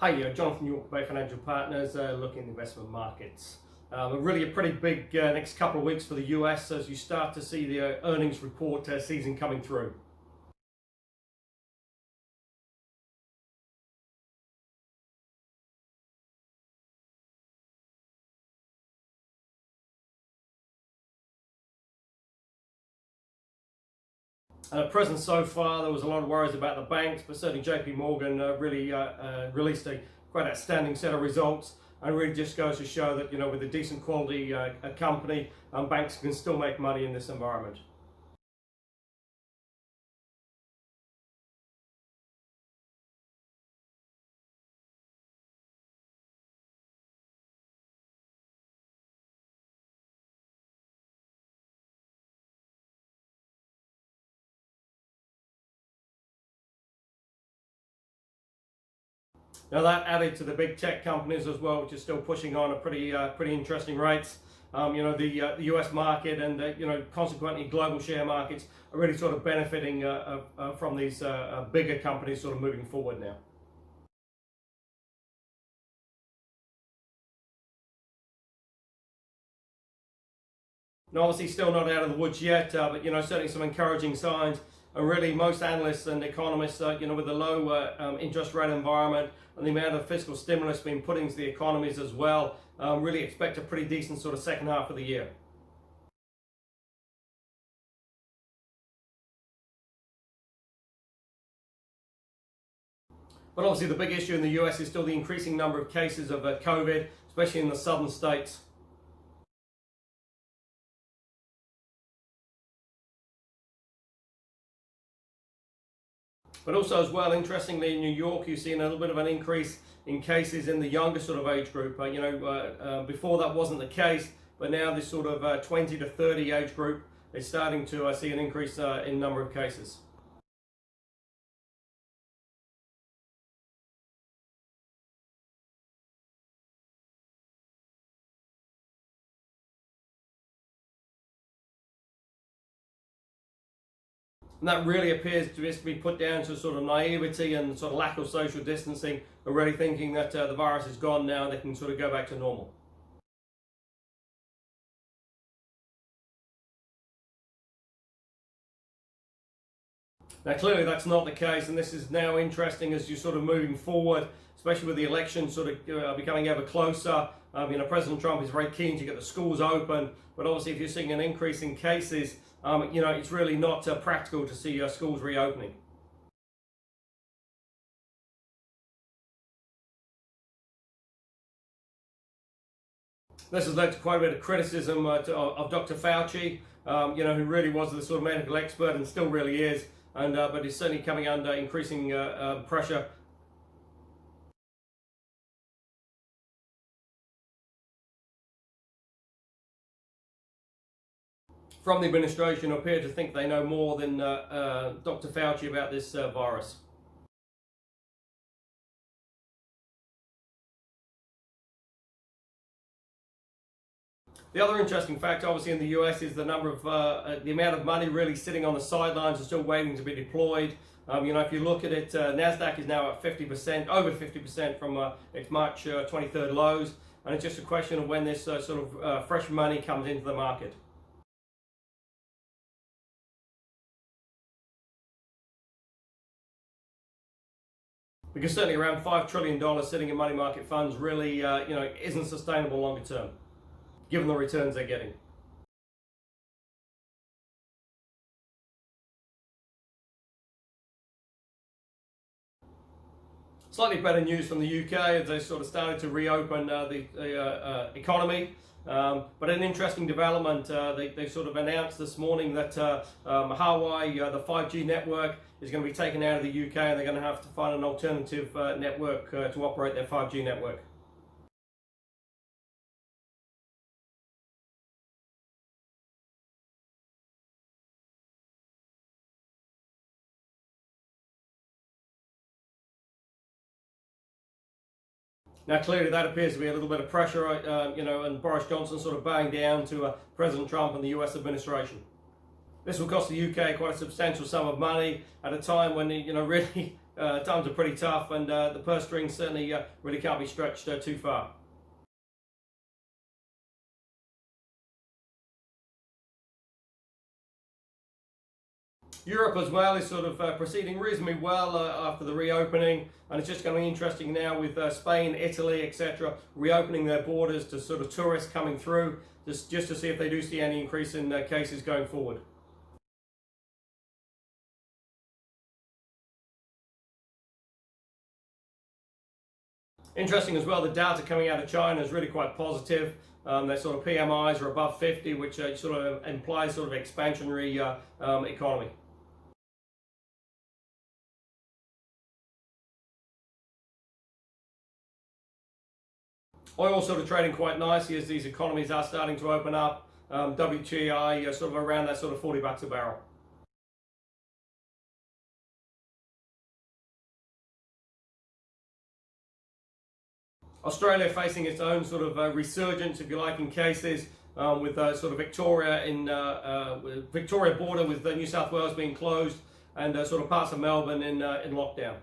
Hi, Jonathan York, Bay Financial Partners, looking at the investment markets. Really a pretty big next couple of weeks for the US as you start to see the earnings report season coming through. At present so far, there was a lot of worries about the banks, but certainly JP Morgan really released a quite outstanding set of results, and really just goes to show that, with a decent quality company, banks can still make money in this environment. Now that added to the big tech companies as well, which is still pushing on at pretty interesting rates. The US market and consequently global share markets are really sort of benefiting from these bigger companies sort of moving forward now. And obviously still not out of the woods yet, but certainly some encouraging signs. And really most analysts and economists, with the low interest rate environment and the amount of fiscal stimulus being put into the economies as well, really expect a pretty decent sort of second half of the year. But obviously the big issue in the US is still the increasing number of cases of COVID, especially in the southern states. But also as well, interestingly, in New York, you've seen a little bit of an increase in cases in the younger sort of age group. Before that wasn't the case, but now this sort of 20 to 30 age group is starting to see an increase in number of cases. And that really appears to just be put down to sort of naivety and sort of lack of social distancing, already thinking that the virus is gone now, they can sort of go back to normal. Now clearly that's not the case, and this is now interesting as you're sort of moving forward, especially with the election sort of becoming ever closer. President Trump is very keen to get the schools open, but obviously if you're seeing an increase in cases, it's really not practical to see schools reopening. This has led to quite a bit of criticism of Dr. Fauci, who really was the sort of medical expert and still really is, but he's certainly coming under increasing pressure. From the administration, who appear to think they know more than Dr. Fauci about this virus. The other interesting fact, obviously, in the US is the number of the amount of money really sitting on the sidelines and still waiting to be deployed. If you look at it, Nasdaq is now at 50%, over 50% from its March 23rd lows, and it's just a question of when this sort of fresh money comes into the market. Because certainly around $5 trillion sitting in money market funds really, isn't sustainable longer term, given the returns they're getting. Slightly better news from the UK as they sort of started to reopen the economy. But an interesting development, they sort of announced this morning that Hawaii, the 5G network, is going to be taken out of the UK, and they're going to have to find an alternative network to operate their 5G network. Now, clearly, that appears to be a little bit of pressure, and Boris Johnson sort of bowing down to President Trump and the US administration. This will cost the UK quite a substantial sum of money at a time when, really, times are pretty tough, and the purse strings certainly really can't be stretched too far. Europe as well is sort of proceeding reasonably well after the reopening, and it's just going to be interesting now with Spain, Italy, etc. reopening their borders to sort of tourists coming through, just to see if they do see any increase in cases going forward. Interesting as well, the data coming out of China is really quite positive. Their sort of PMIs are above 50, which sort of implies sort of expansionary economy. Oil sort of trading quite nicely as these economies are starting to open up. WTI sort of around that sort of $40 a barrel. Australia facing its own sort of resurgence, if you like, in cases, with sort of Victoria border with New South Wales being closed, and sort of parts of Melbourne in lockdown.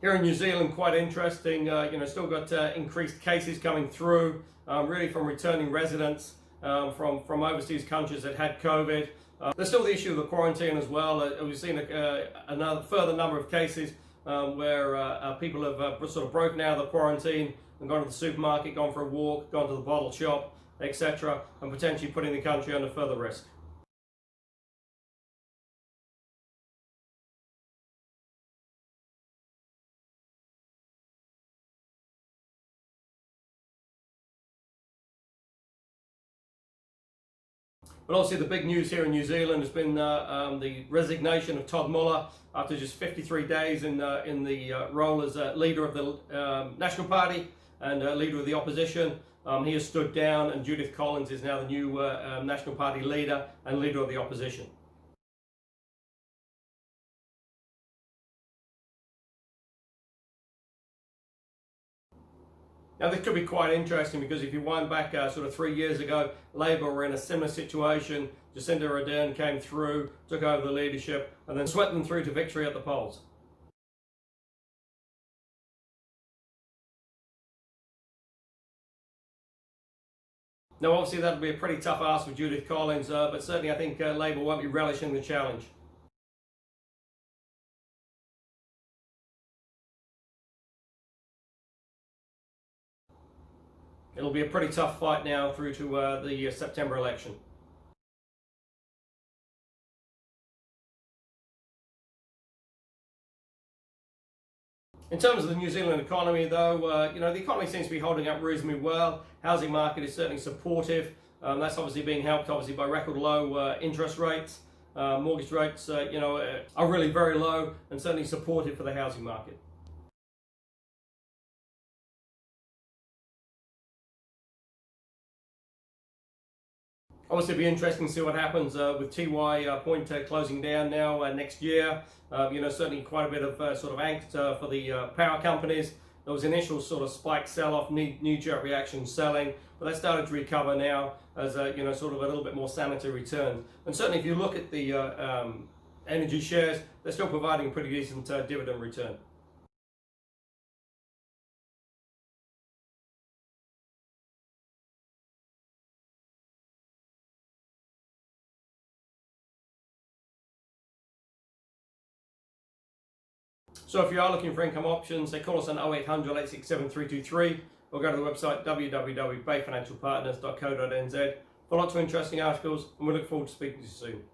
Here in New Zealand, quite interesting. Still got increased cases coming through, really from returning residents from overseas countries that had COVID. There's still the issue of the quarantine as well. We've seen another further number of cases where people have sort of broken out of the quarantine and gone to the supermarket, gone for a walk, gone to the bottle shop, etc., and potentially putting the country under further risk. But obviously the big news here in New Zealand has been the resignation of Todd Muller after just 53 days in the role as leader of the National Party and leader of the opposition. He has stood down, and Judith Collins is now the new National Party leader and leader of the opposition. Now this could be quite interesting, because if you wind back sort of 3 years ago, Labour were in a similar situation. Jacinda Ardern came through, took over the leadership, and then swept them through to victory at the polls. Now obviously that'll be a pretty tough ask for Judith Collins, but certainly I think Labour won't be relishing the challenge. It'll be a pretty tough fight now through to the September election. In terms of the New Zealand economy, though, the economy seems to be holding up reasonably well. Housing market is certainly supportive. That's obviously being helped, by record low interest rates. Mortgage rates, are really very low and certainly supportive for the housing market. Obviously, it'll be interesting to see what happens with TY Point closing down now next year. Certainly quite a bit of sort of angst for the power companies. There was initial sort of spike sell-off, knee-jerk reaction selling, but that started to recover now as sort of a little bit more sanitary return. And certainly, if you look at the energy shares, they're still providing a pretty decent dividend return. So if you are looking for income options, they call us on 0800 867 323 or go to the website www.bayfinancialpartners.co.nz for lots of interesting articles, and we look forward to speaking to you soon.